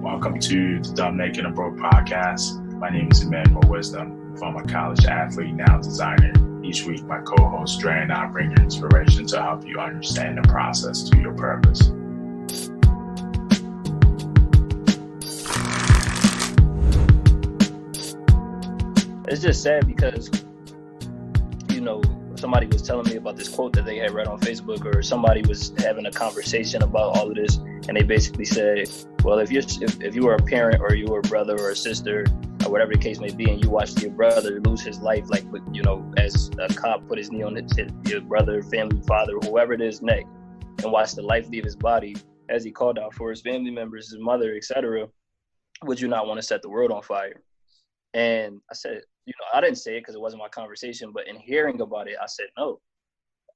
Welcome to the Dumb Naked and Broke podcast. My name is Emmanuel Wisdom, former college athlete, now designer. Each week, my co-host Dre and I bring you inspiration to help you understand the process to your purpose. It's just sad because, somebody was telling me about this quote that they had read on Facebook, or somebody was having a conversation about all of this, and they basically said, well, if you were a parent or you were a brother or a sister or whatever the case may be, and you watched your brother lose his life, like, as a cop put his knee on your brother, family, father, whoever it is, neck, and watched the life leave his body as he called out for his family members, his mother, etc., would you not want to set the world on fire? And I said, I didn't say it because it wasn't my conversation, but in hearing about it, I said, no,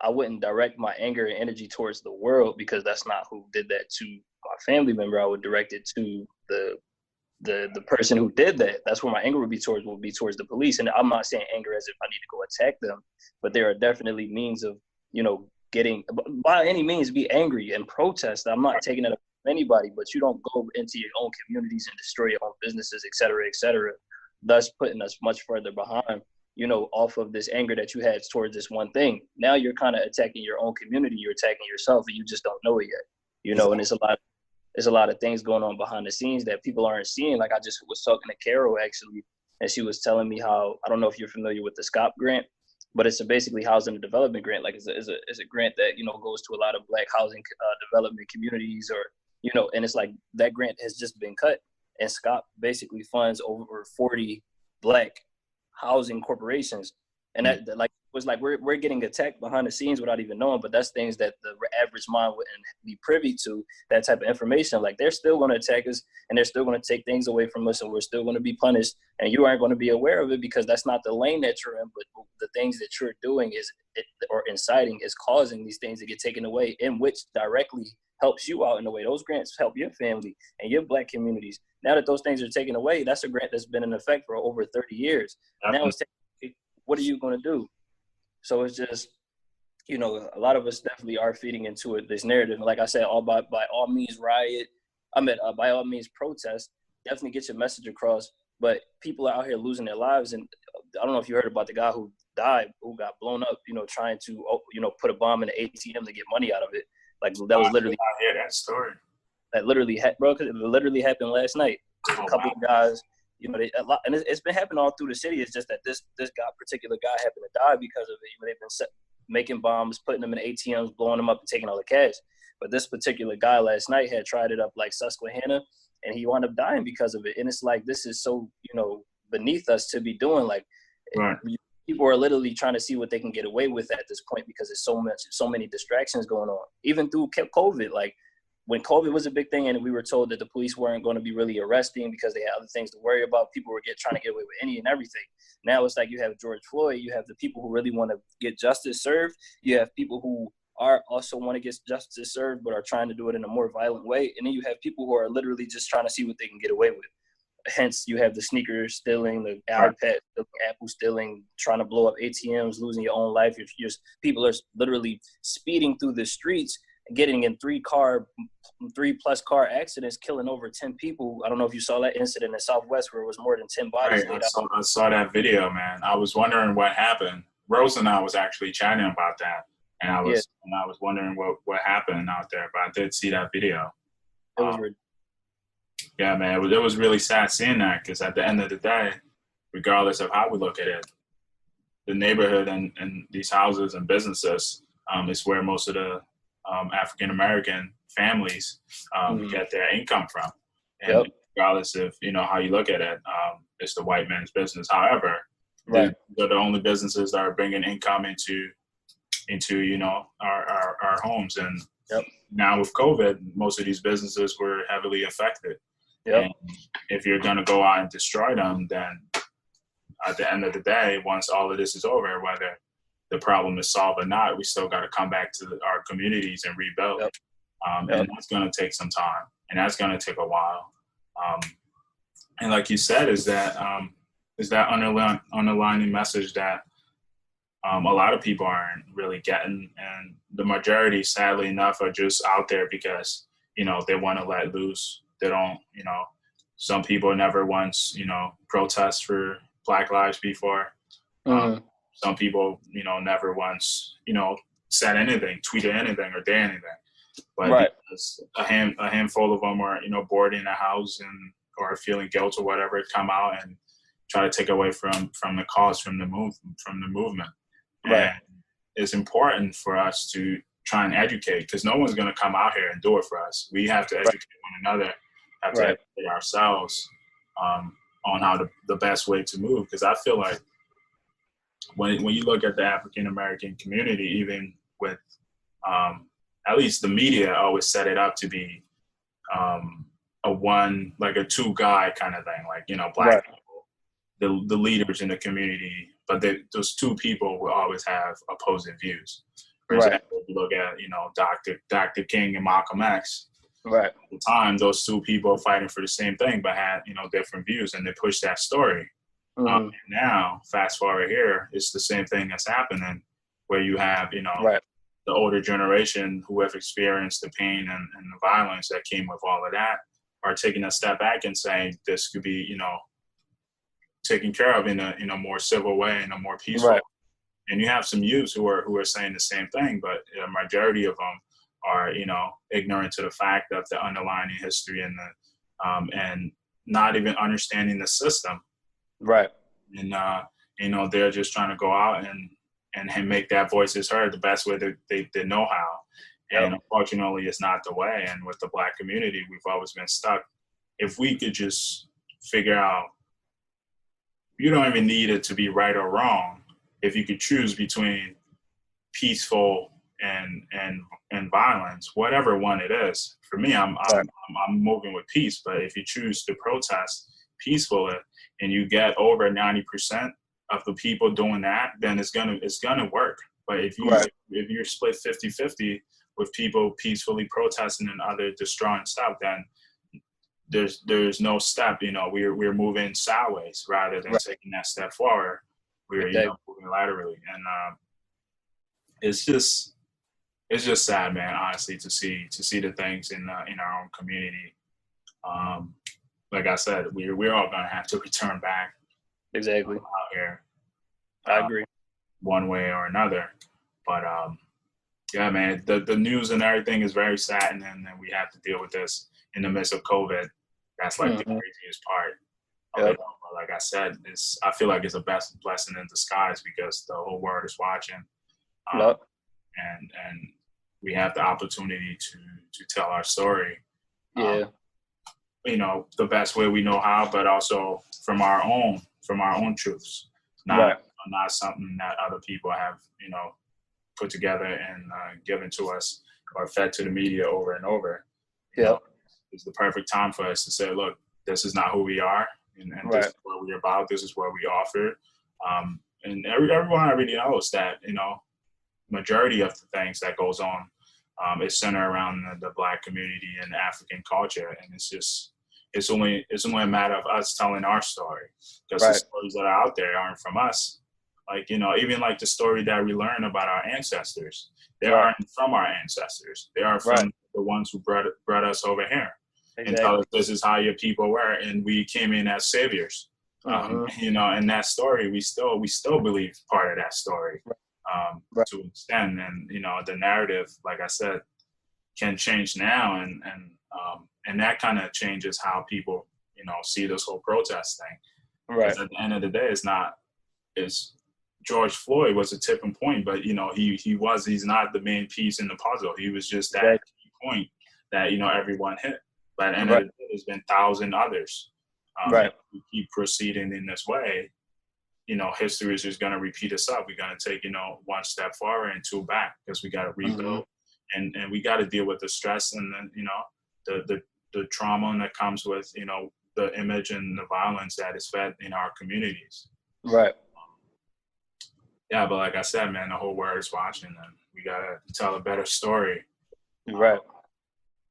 I wouldn't direct my anger and energy towards the world, because that's not who did that to my family member. I would direct it to the person who did that. That's where my anger would be towards the police. And I'm not saying anger as if I need to go attack them, but there are definitely means of, getting, by any means, be angry and protest. I'm not taking it up from anybody, but you don't go into your own communities and destroy your own businesses, et cetera, thus putting us much further behind, off of this anger that you had towards this one thing. Now you're kind of attacking your own community, you're attacking yourself, and you just don't know it yet, and there's a lot of things going on behind the scenes that people aren't seeing. Like, I just was talking to Carol, actually, and she was telling me how, I don't know if you're familiar with the SCAP Grant, but it's basically housing and development grant. Like, it's a grant that, goes to a lot of Black housing development communities, or, and it's like that grant has just been cut. And SCAP basically funds over 40 Black housing corporations. And that was like, we're getting attacked behind the scenes without even knowing, but that's things that the average mind wouldn't be privy to, that type of information. Like, they're still going to attack us, and they're still going to take things away from us, and we're still going to be punished, and you aren't going to be aware of it because that's not the lane that you're in. But the things that you're doing or inciting is causing these things to get taken away, in which directly helps you out in a way. Those grants help your family and your Black communities. Now that those things are taken away, that's a grant that's been in effect for over 30 years. Now it's taken away. What are you going to do? So it's just, a lot of us definitely are feeding into this narrative. Like I said, by all means riot. By all means protest. Definitely get your message across. But people are out here losing their lives. And I don't know if you heard about the guy who died, who got blown up, trying to, put a bomb in the ATM to get money out of it. Like, that was literally. I hear that story. That literally, because it literally happened last night. A couple of guys, a lot, and it's been happening all through the city. It's just that this particular guy happened to die because of it. They've been making bombs, putting them in ATMs, blowing them up, and taking all the cash. But this particular guy last night had tried it up like Susquehanna, and he wound up dying because of it. And it's like, this is so, beneath us to be doing. Like, right. People are literally trying to see what they can get away with at this point, because there's so many distractions going on, even through COVID. Like, when COVID was a big thing and we were told that the police weren't going to be really arresting because they had other things to worry about, people were trying to get away with any and everything. Now it's like, you have George Floyd, you have the people who really want to get justice served, you have people who are also want to get justice served but are trying to do it in a more violent way, and then you have people who are literally just trying to see what they can get away with. Hence, you have the sneakers stealing, the iPad stealing, Apple stealing, trying to blow up ATMs, losing your own life. People are literally speeding through the streets, getting in 3+ car accidents, killing over 10 people. I don't know if you saw that incident in Southwest where it was more than 10 bodies. Right. I saw that video, man. I was wondering what happened. Rose and I was actually chatting about that, and I was wondering what happened out there. But I did see that video. It was yeah, man. It was really sad seeing that, because at the end of the day, regardless of how we look at it, the neighborhood and these houses and businesses is where most of the African-American families get their income from. And regardless of, how you look at it, it's the white man's business. However, they're the only businesses that are bringing income into our homes. And now with COVID, most of these businesses were heavily affected. And if you're going to go out and destroy them, then at the end of the day, once all of this is over, whether the problem is solved or not, we still got to come back to our communities and rebuild. And that's going to take some time, and that's going to take a while. And like you said, is that underlining message that a lot of people aren't really getting, and the majority, sadly enough, are just out there because they want to let loose. They don't, some people never once, protest for Black lives before. Some people, never once, said anything, tweeted anything, or did anything. But because a handful of them are, bored in a house or feeling guilt or whatever, come out and try to take away from the cause, from the movement. Right. And it's important for us to try and educate, because no one's going to come out here and do it for us. We have to educate one another, have to educate ourselves on how the best way to move. Because I feel like when you look at the African American community, even with at least the media always set it up to be a two guy kind of thing, like, Black people, the leaders in the community, but those two people will always have opposing views. For example, if you look at, Dr. King and Malcolm X, at the time, those two people fighting for the same thing, but had, different views, and they pushed that story. And now, fast forward here, it's the same thing that's happening, where you have, the older generation who have experienced the pain and the violence that came with all of that, are taking a step back and saying this could be, taken care of in a more civil way, in a more peaceful way. And you have some youths who are saying the same thing, but the majority of them are, ignorant to the fact of the underlying history and and not even understanding the system. Right. And they're just trying to go out and make their voices heard the best way that they know how. And unfortunately, it's not the way. And with the Black community, we've always been stuck. If we could just figure out, you don't even need it to be right or wrong. If you could choose between peaceful and violence, whatever one it is. For me, I'm moving with peace. But if you choose to protest peacefully, and you get over 90% of the people doing that, then it's gonna work. But if you're split 50-50 with people peacefully protesting and other destroying stuff, then there's no step. We're moving sideways rather than taking that step forward. We're moving laterally, and it's just sad, man. Honestly, to see the things in our own community. Like I said, we're all gonna have to return back. Exactly. Out here. I agree. One way or another, but yeah, man, the news and everything is very sad, and then we have to deal with this in the midst of COVID. That's like the craziest part. But like I said, I feel like it's a blessing in disguise, because the whole world is watching, and we have the opportunity to tell our story. The best way we know how, but also from our own truths, not something that other people have, put together and given to us or fed to the media over and over. It's the perfect time for us to say, look, this is not who we are, and this is what we're about. This is what we offer. And everyone already knows that, majority of the things that goes on is centered around the Black community and African culture. And it's only a matter of us telling our story, because the stories that are out there aren't from us. Like, even like the story that we learn about our ancestors, they aren't from our ancestors. They are from the ones who brought us over here and tell us this is how your people were, and we came in as saviors. And that story, we still believe part of that story to an extent. And the narrative, like I said, can change now, and that kind of changes how people see this whole protest thing. Because at the end of the day, it's George Floyd was a tipping point, but he's not the main piece in the puzzle. He was just that key point that everyone hit. But at the end of the day, there's been 1,000 others. If we keep proceeding in this way, history is just going to repeat itself. We're going to take one step forward and two back, because we got to rebuild, and we got to deal with the stress and then the trauma that comes with the image and the violence that is fed in our communities. Yeah, but like I said, man, the whole world is watching, and we gotta tell a better story.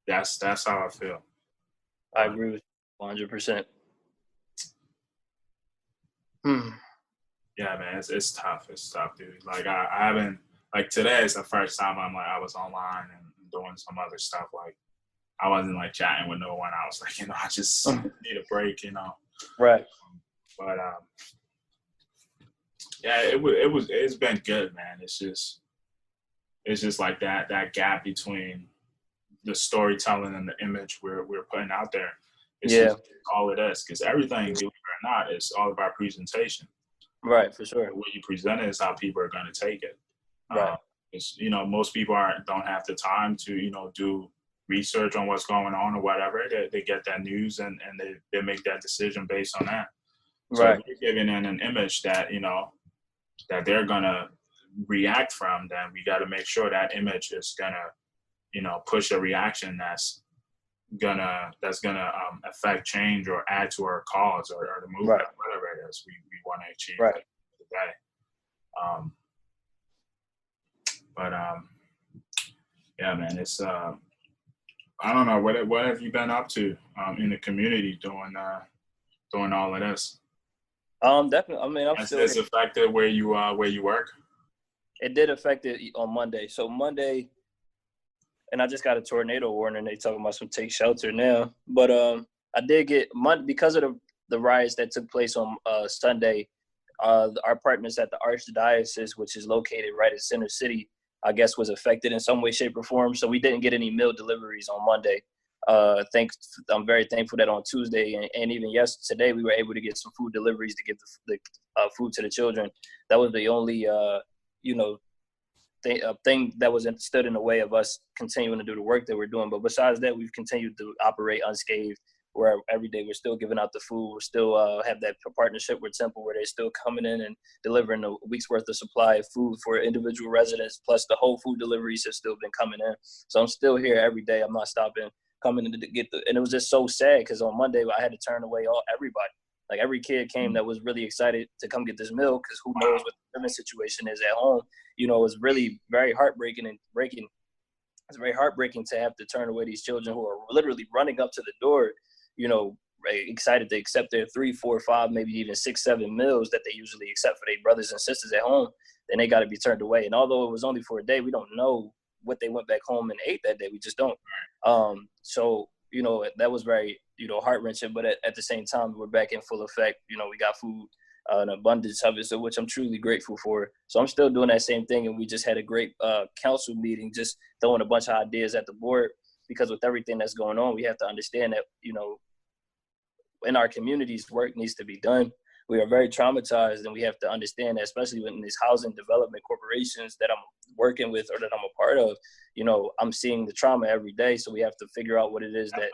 That's how I feel. I agree with you 100%. Yeah, man, it's tough. It's tough, dude. Like I haven't, like today is the first time I was online and doing some other stuff, like I wasn't like chatting with no one. I was like, I just need a break, Right. But yeah, it's been good, man. It's just like that gap between the storytelling and the image we're putting out there. It's just all it is, because everything, believe it or not, is all about presentation. Right, for sure. What you present is how people are going to take it. Right. Most people don't have the time to do research on what's going on or whatever. They get that news and they make that decision based on that. So Right. if you're giving in an image that that they're gonna react from, then we got to make sure that image is gonna push a reaction that's gonna affect change or add to our cause or the movement, whatever it is we want to achieve today. But yeah, man, it's I don't know, what have you been up to in the community doing all of this? Definitely. I mean, I'm Has still this here. affected where you work? It did affect it on Monday. So Monday, and I just got a tornado warning. They talking about some take shelter now. But I did get because of the riots that took place on Sunday. Our partners at the Archdiocese, which is located right in Center City, I guess was affected in some way, shape, or form. So we didn't get any meal deliveries on Monday. I'm very thankful that on Tuesday and even yesterday we were able to get some food deliveries to get the food to the children. That was the only thing that was stood in the way of us continuing to do the work that we're doing. But besides that, we've continued to operate unscathed, where every day we're still giving out the food. We're still have that partnership with Temple where they're still coming in and delivering a week's worth of supply of food for individual residents, plus the whole food deliveries have still been coming in. So I'm still here every day. I'm not stopping coming in to get and it was just so sad because on Monday I had to turn away everybody. Like every kid came that was really excited to come get this meal because who knows what the living situation is at home. It was really very heartbreaking and breaking. It's very heartbreaking to have to turn away these children who are literally running up to the door, excited to accept their 3, 4, 5, maybe even 6, 7 meals that they usually accept for their brothers and sisters at home. Then they got to be turned away. And although it was only for a day, we don't know what they went back home and ate that day. We just don't. So, that was very, heart-wrenching. But at the same time, we're back in full effect. We got food, an abundance of it, so which I'm truly grateful for. So I'm still doing that same thing. And we just had a great council meeting, just throwing a bunch of ideas at the board. Because with everything that's going on, we have to understand that, in our communities, work needs to be done. We are very traumatized, and we have to understand that, especially in these housing development corporations that I'm working with or that I'm a part of, I'm seeing the trauma every day. So we have to figure out what it is that,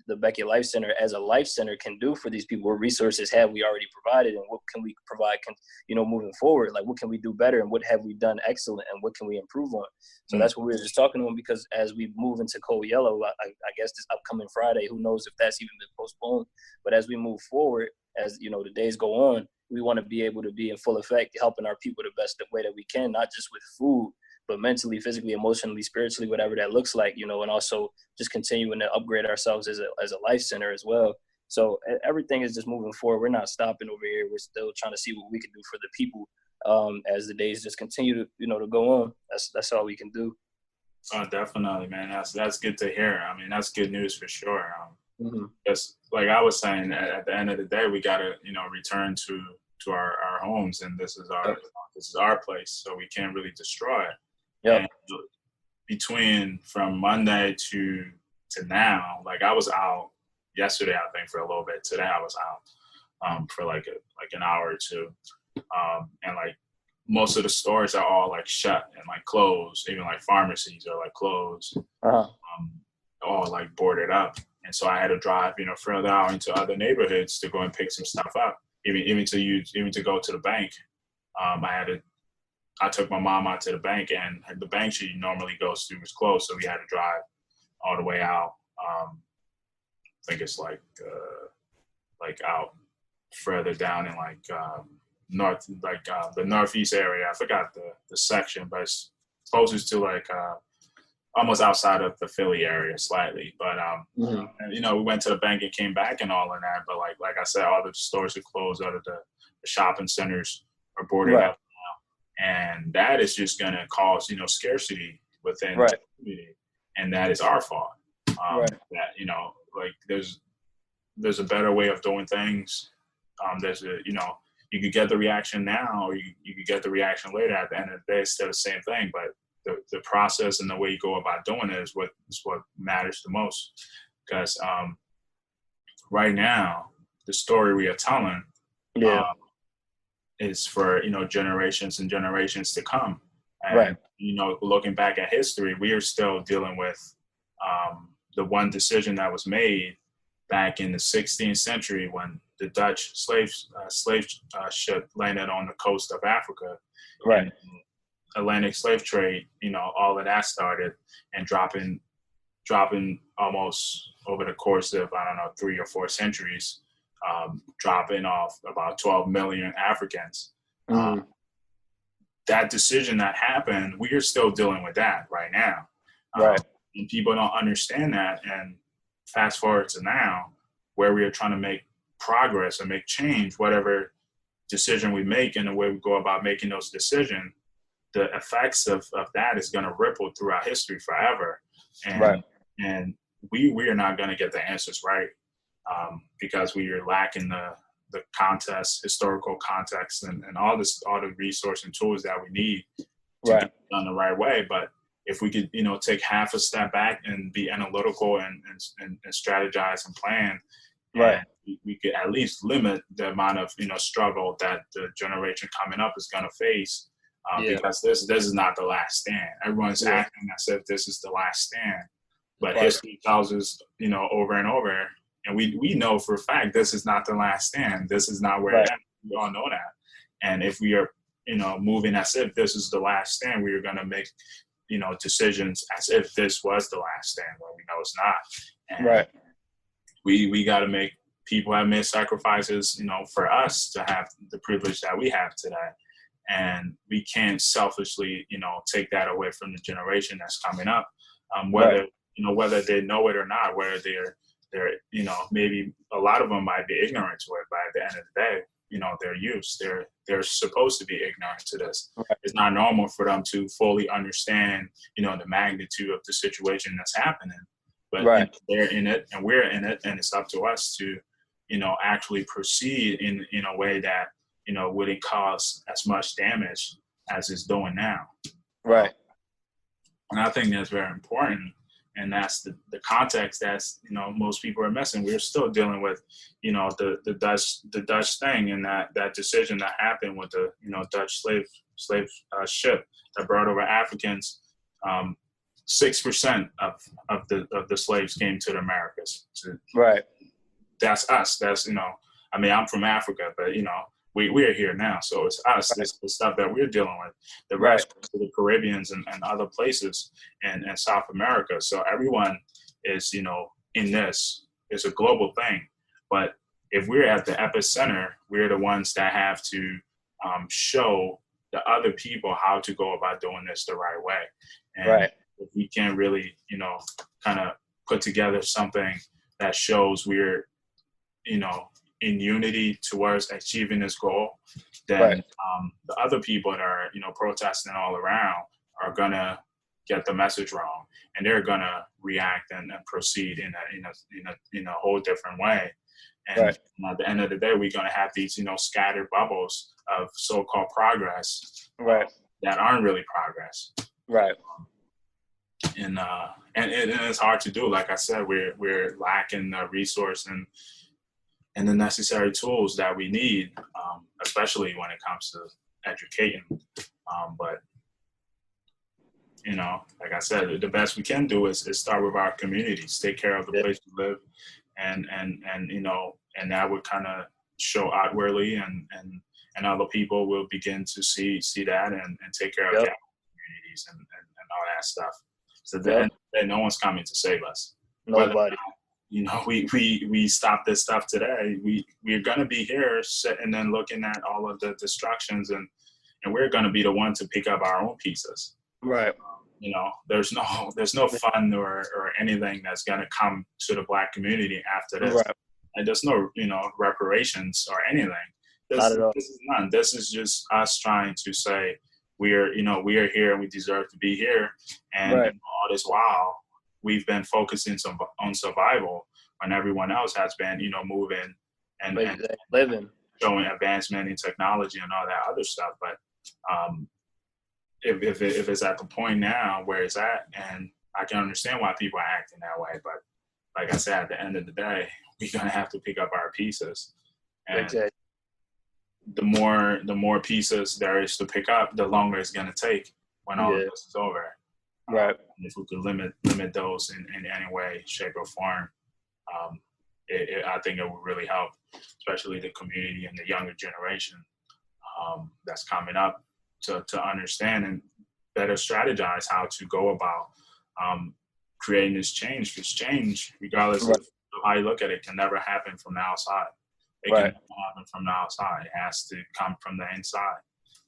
the Beckett Life Center as a life center can do for these people. What resources have we already provided, and what can we provide, moving forward? Like, what can we do better, and what have we done excellent, and what can we improve on? So that's what we were just talking to them, because as we move into Cold Yellow, I guess this upcoming Friday, who knows if that's even been postponed, but as we move forward, as the days go on, we want to be able to be in full effect, helping our people the best way that we can, not just with food, but mentally, physically, emotionally, spiritually, whatever that looks like, and also just continuing to upgrade ourselves as a life center as well. So everything is just moving forward. We're not stopping over here. We're still trying to see what we can do for the people as the days just continue to, to go on. That's all we can do. Oh, definitely, man. That's good to hear. I mean, that's good news for sure. Just like I was saying, at the end of the day, we got to, return to our homes, and this is our place, so we can't really destroy it. And from Monday to now, like I was out yesterday, I think, for a little bit. Today I was out for like an hour or two, and like most of the stores are all like shut and like closed. Even like pharmacies are like closed, all like boarded up. And so I had to drive, further out into other neighborhoods to go and pick some stuff up. Even to go to the bank, I took my mom out to the bank, and the bank she normally goes through was closed, so we had to drive all the way out. I think it's like out further down in like north, like the northeast area. I forgot the section, but it's closest to like almost outside of the Philly area slightly. But and, we went to the bank and came back and all of that. But like I said, all the stores are closed. All of the shopping centers are boarded up. And that is just going to cause, scarcity within the community. And that is our fault. Right. That, like there's a better way of doing things. You could get the reaction now, or you could get the reaction later. At the end of the day, it's still the same thing, but the process and the way you go about doing it is what matters the most. Because right now, the story we are telling is for, generations and generations to come. And, Right. Looking back at history, we are still dealing with the one decision that was made back in the 16th century when the Dutch slave ship landed on the coast of Africa. Right. And Atlantic slave trade, all of that started, and dropping almost over the course of, 3 or 4 centuries, dropping off about 12 million Africans. That decision that happened, we are still dealing with that right now. Right. And people don't understand that. And fast forward to now, where we are trying to make progress and make change, whatever decision we make and the way we go about making those decisions, the effects of that is going to ripple throughout history forever. And, and we are not going to get the answers right because we are lacking the historical context and all the resource and tools that we need to do it done the right way. But if we could, take half a step back and be analytical and strategize and plan, we could at least limit the amount of, struggle that the generation coming up is going to face. Because this is not the last stand. Everyone's acting as if this is the last stand, but history tells us, over and over, and we know for a fact this is not the last stand. This is not where it ends. We all know that. And if we are, moving as if this is the last stand, we are going to make, decisions as if this was the last stand when we know it's not. And we got to make, people have made sacrifices, for us to have the privilege that we have today. And we can't selfishly, take that away from the generation that's coming up, whether they know it or not, whether they're, maybe a lot of them might be ignorant to it, but at the end of the day, they're youth. They're supposed to be ignorant to this. It's not normal for them to fully understand, the magnitude of the situation that's happening. But they're in it and we're in it, and it's up to us to, actually proceed in a way that, wouldn't cause as much damage as it's doing now. Right. And I think that's very important. And that's the context that's, most people are missing. We're still dealing with, the Dutch thing, and that decision that happened with the, Dutch slave ship that brought over Africans. 6% of the slaves came to the Americas. So that's us. That's, I'm from Africa, but, we're here now. So it's us. It's the stuff that we're dealing with. The rest of the Caribbeans and other places and South America. So everyone is, in this. It's a global thing. But if we're at the epicenter, we're the ones that have to show the other people how to go about doing this the right way. And if we can't really, kind of put together something that shows we're, in unity towards achieving this goal, then the other people that are, protesting all around are gonna get the message wrong, and they're gonna react and proceed in a whole different way. And at the end of the day, we're gonna have these, scattered bubbles of so-called progress that aren't really progress. And it's hard to do. Like I said, we're lacking the resource and the necessary tools that we need, especially when it comes to educating. But, like I said, the best we can do is start with our communities, take care of the place we live, and that would kind of show outwardly, and other people will begin to see that and take care of their communities and all that stuff. So then no one's coming to save us. Nobody. We stop this stuff today. We're going to be here sitting and looking at all of the destructions, and we're going to be the one to pick up our own pieces. There's no fun or anything that's going to come to the Black community after this. And there's no, reparations or anything. This is none. This is just us trying to say we are here and we deserve to be here. And all this while, we've been focusing on survival when everyone else has been, moving and living, showing advancement in technology and all that other stuff. But if it's at the point now where it's at, and I can understand why people are acting that way, but like I said, at the end of the day, we're gonna have to pick up our pieces. And exactly. The more pieces there is to pick up, the longer it's gonna take when all of this is over. Right. If we could limit those in any way, shape, or form, I think it would really help, especially the community and the younger generation that's coming up to understand and better strategize how to go about creating this change. Because change, regardless of how you look at it, can never happen from the outside. It can never happen from the outside. It has to come from the inside.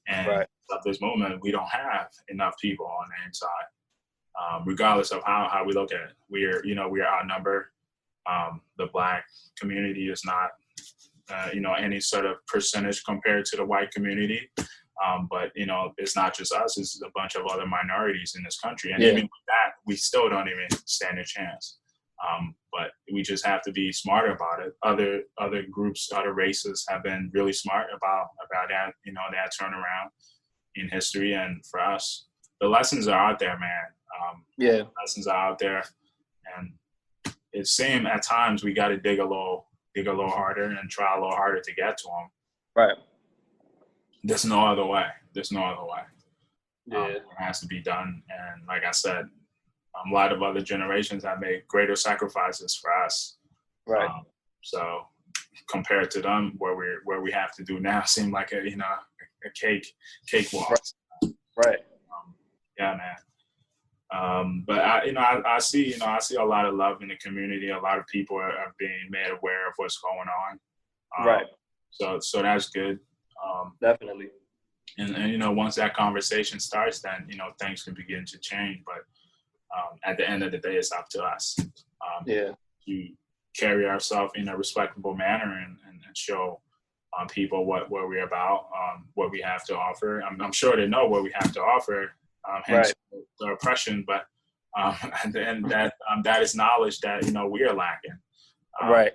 And at this moment, we don't have enough people on the inside. Regardless of how we look at it, we are outnumbered. The Black community is not, any sort of percentage compared to the white community. But it's not just us; it's a bunch of other minorities in this country, and even with that, we still don't even stand a chance. But we just have to be smarter about it. Other groups, other races have been really smart about that, that turnaround in history. And for us, the lessons are out there, man. Lessons are out there, and it seems at times we got to dig a little harder and try a little harder to get to them. Right. There's no other way. Yeah. It has to be done. And like I said, a lot of other generations have made greater sacrifices for us. Right. So compared to them, where we have to do now seem like a cakewalk. Right. Yeah, man. But I see a lot of love in the community. A lot of people are being made aware of what's going on. Right. So that's good. Definitely. And once that conversation starts, then things can begin to change. But at the end of the day, it's up to us to carry ourselves in a respectable manner and show people what we're about, what we have to offer. I'm sure they know what we have to offer, hence the oppression. But and that is knowledge that we are lacking. Right.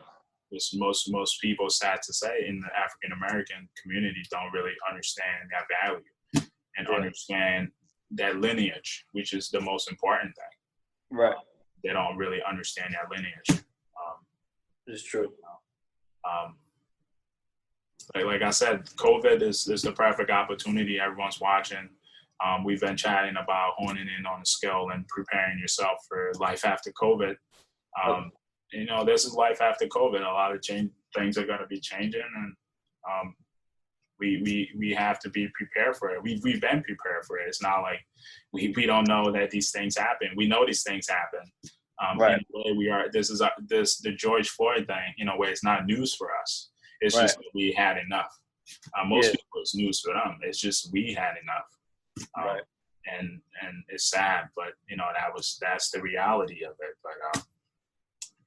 Most people, sad to say, in the African American community don't really understand that value and understand that lineage, which is the most important thing. Right. They don't really understand that lineage. It's true. Like I said, COVID is the perfect opportunity. Everyone's watching. We've been chatting about honing in on the skill and preparing yourself for life after COVID. This is life after COVID. A lot of things are going to be changing, and we have to be prepared for it. We've been prepared for it. It's not like we don't know that these things happen. We know these things happen. In a way, we are. This is the George Floyd thing. Where it's not news for us. It's just that we had enough. Most people, it's news for them. It's just we had enough. And it's sad, but that's the reality of it. But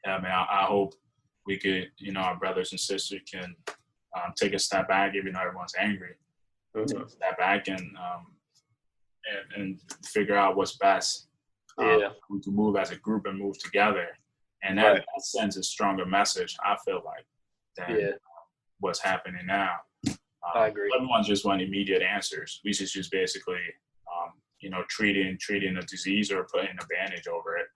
I mean, I hope we could, our brothers and sisters can take a step back, even though everyone's angry. Take a step back and figure out what's best. We can move as a group and move together, and that sends a stronger message, I feel like, than what's happening now. I agree. Everyone just want immediate answers. We should just basically, treating a disease or putting a bandage over it.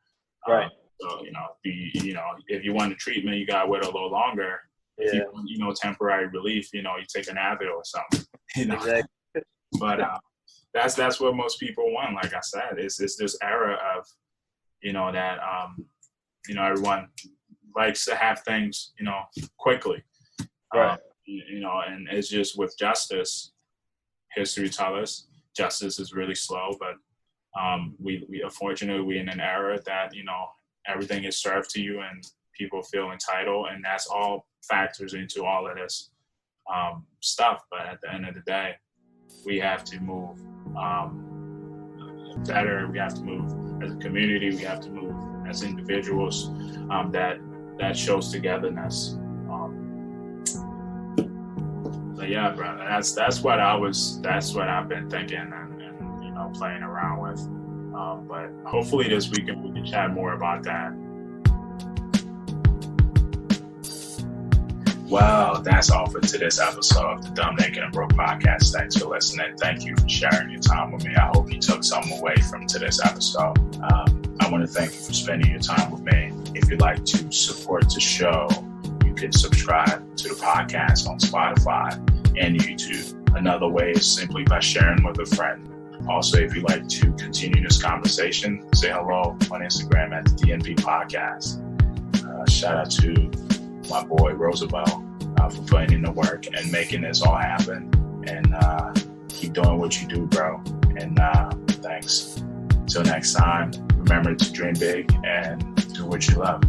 Right. So, if you want a treatment, you got to wait a little longer. If you want, temporary relief, you take an Advil or something, Exactly. But that's what most people want. Like I said, it's this era of, that, everyone likes to have things, quickly. Right. And it's just with justice, history tells us justice is really slow, but we unfortunately, we're in an era that, everything is served to you and people feel entitled, and that's all factors into all of this stuff. But at the end of the day, we have to move better. We have to move as a community. We have to move as individuals. That shows togetherness. But yeah, brother, that's what I've been thinking and playing around with. But hopefully this weekend we can chat more about that. Well, that's all for today's episode of the Dumb, Naked, and Broke podcast. Thanks for listening. Thank you for sharing your time with me. I hope you took something away from today's episode. I want to thank you for spending your time with me. If you'd like to support the show, you can subscribe to the podcast on Spotify and YouTube. Another way is simply by sharing with a friend. Also, if you'd like to continue this conversation, say hello on Instagram at the DNP Podcast. Shout out to my boy Roosevelt for putting in the work and making this all happen. And keep doing what you do, bro. And thanks. Till next time, remember to dream big and do what you love.